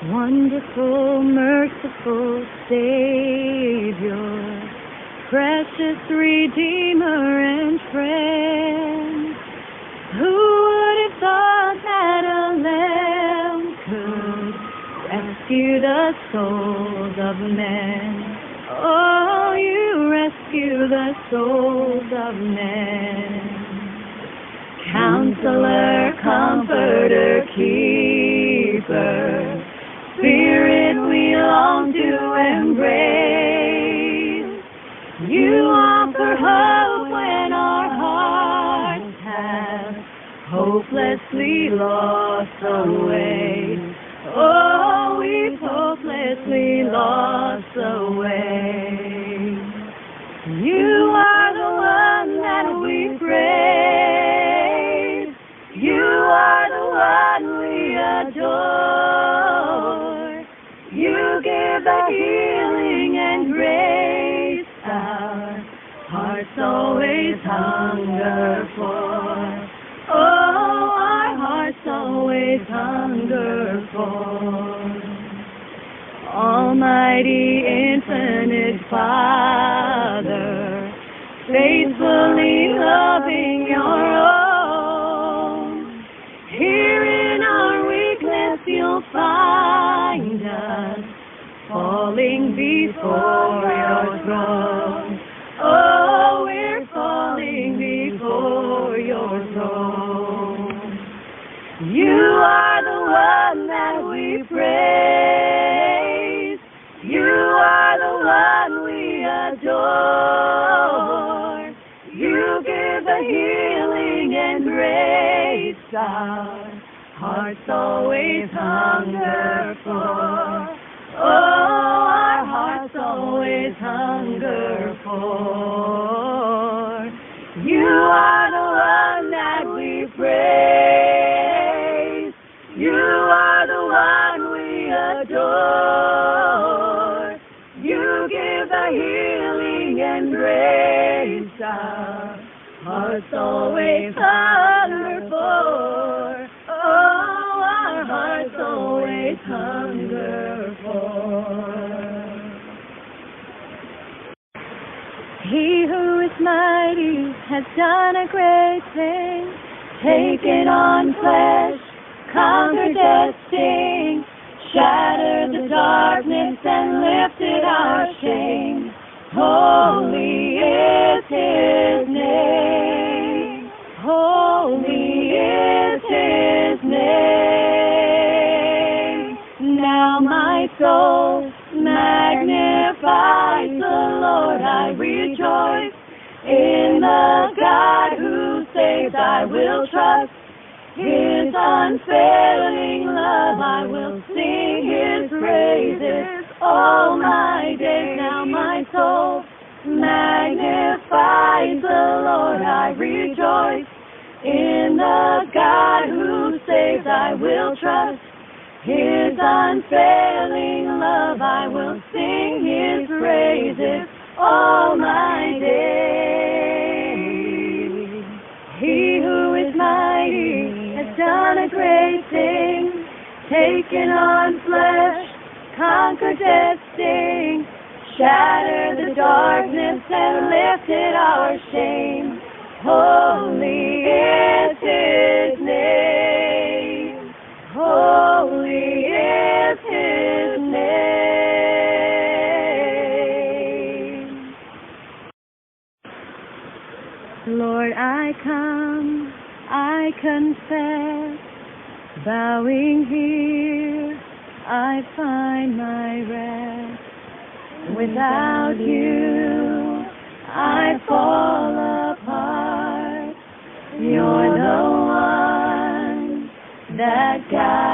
Wonderful, merciful Savior, precious Redeemer and friend, who would have thought that a lamb could rescue the souls of men? Oh, you rescue the souls of men. Counselor, Comforter, Keeper, Spirit we long to embrace. You offer hope when our hearts have hopelessly lost the way. Oh, we've hopelessly lost the way. You are the one that we praise. You are the one we adore. You give the healing and grace our hearts always hunger for. Oh, our hearts always hunger for. Almighty, infinite Father, faithfully loving your own. Here in our weakness you'll find us, falling before your throne. Oh, we're falling before your throne. You are the one that we praise. You are the one we adore. You give the healing and grace our hearts always hunger for. Oh, our hearts always hunger for. You are the one that we praise. You are the one we adore. You give the healing and grace our hearts always hunger for. Oh, our hearts always hunger for. He who is mighty has done a great thing, taken on flesh, conquered death's sting, shattered the darkness and lifted our shame. Holy is his name. Holy is his name. Now my soul magnifies the Lord. I rejoice in the God who saves. I will trust His unfailing love. I will sing His praises all my days. Now my soul magnifies the Lord. I rejoice in the God who saves. I will trust His unfailing love. I will sing His praises all my days. He who is mighty has done a great thing, taken on flesh, conquered death's sting, shattered the darkness and lifted our shame. Holy is His name. Holy is His name. Lord, I come, I confess, bowing here, I find my rest. Without you, I fall apart. You're the one that guides